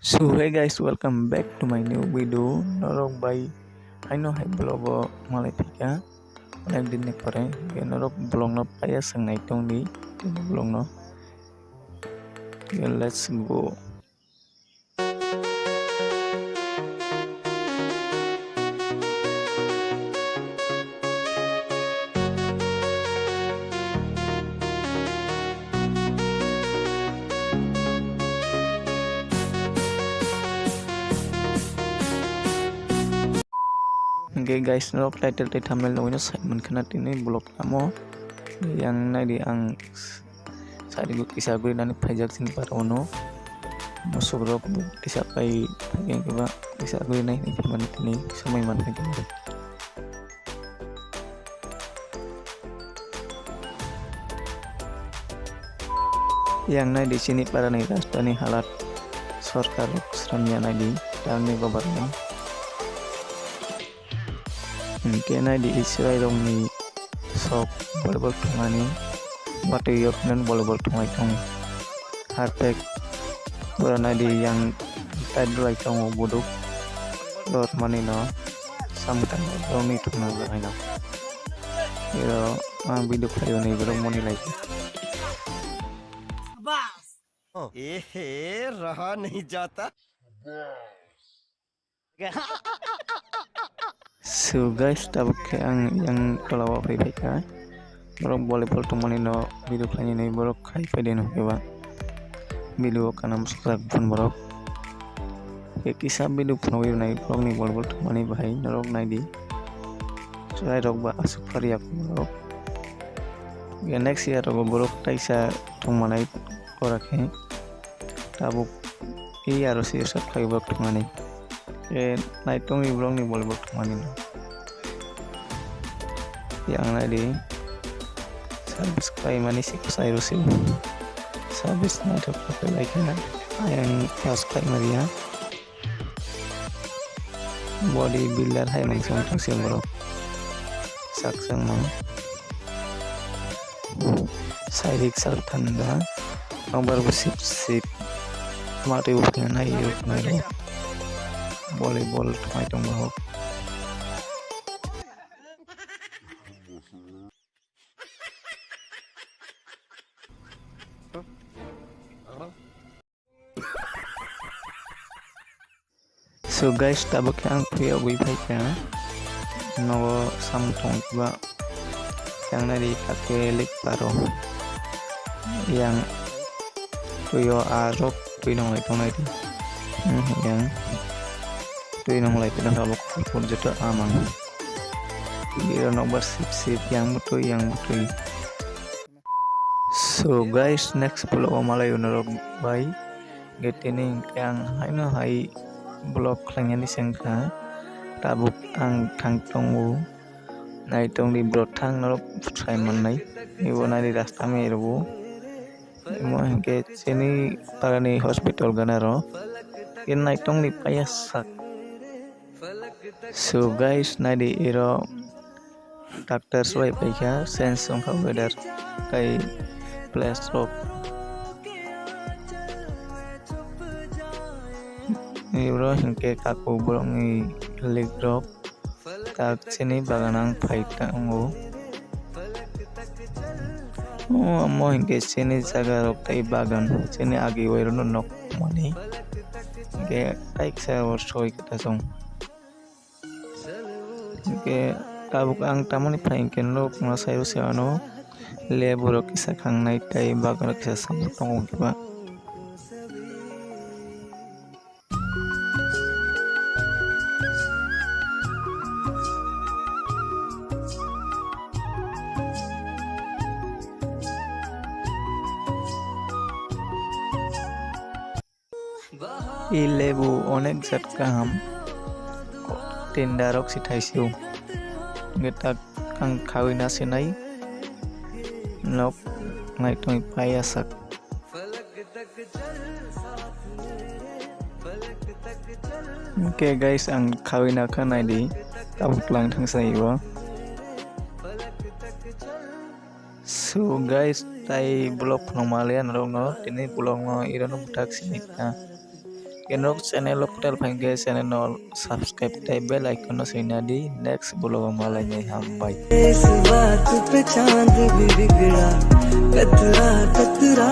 So hey guys, welcome back to my new video. Norok by I know hai blog malai pika. Onek din ne pare. Ge norok blog no paya sang nai tong ni. Blog no. Let's go. Oke guys, norok title thumbnail no side man kana tini blog namo. Yang nai di ang sari gu kisah gue nani pajak sing parono. Masuk rok kisah pai yang keba kisah gue nai ni man tini samai man kini. Yang nai di sini para nih Rastani halat sarkar seramnya nai di dalam nih government. Kena di Israel ni sok volleyball tungani waktu yok dan volleyball tungai tong hartek berana di yang tadi lagi tong bodok lor manino samkan dong ni tungna berana iro video kayo ni belum mau nilai रहा नहीं जाता So guys, tabuk yang kalau apa ka borok volleyball tumani no video kani nei borok khai pede no keba video kanam subscribe pun borok ke kisah video pun nai borok ni volleyball tumani bahai norok nai di surai rok ba asuk pari aku borok ya next year rok borok taisa tumanai korakhe tabuk harus sih subscribe borok tumani nai tong ni borok ni volleyball tumani no yang lagi subscribe manis ikut saya rusuh sabis nanti pakai like na yang subscribe Maria body builder hai langsung tungsi bro saksang mang saya iksal tanda nomor sip mati udah na yuk na volleyball tumai tong bro. So guys, tabak yang punya wifi ka no samtong ba yang nari kake paro yang tuyo arok tuinong lai tong di yang tuinong lai pinang tabak pun jatuh amang dia nomor sip yang betul. So guys, next pulau Malayu norok bay getini yang hai blog klangnya di sengka tabuk ang tangtongu nai tong di brotang norok Simon nai ibu nai di rasta meru mo ke sini parani hospital ganaro in nai tong di payasak. So guys, nai di iro doctor suai paika sense ong weather kai place rock Ibro hingke kaku bolongi leg drop tak sini baganang paita ngo mo hingke sini jaga rok tai bagan sini agi wairo nok mani hingke taik sa soi kita song hingke tabuk ang tamani paingke nok masairu seano le borok kisa khang nai tai bagan kisa samtong kiba lebu onek zat kaham tindarok si thaisiu getak kang khawina sinai nok ngai tong payasak okay guys ang khawina kanai di tabuk lang thang saiwa. So guys, tai blog nomalian rong no ini blog no iron budak sini Kenok channel hotel phainge channel no subscribe tai bell icon no sina di next vlog malai nyai hambai. इस बात पे चांद भी बिगड़ा कतरा कतरा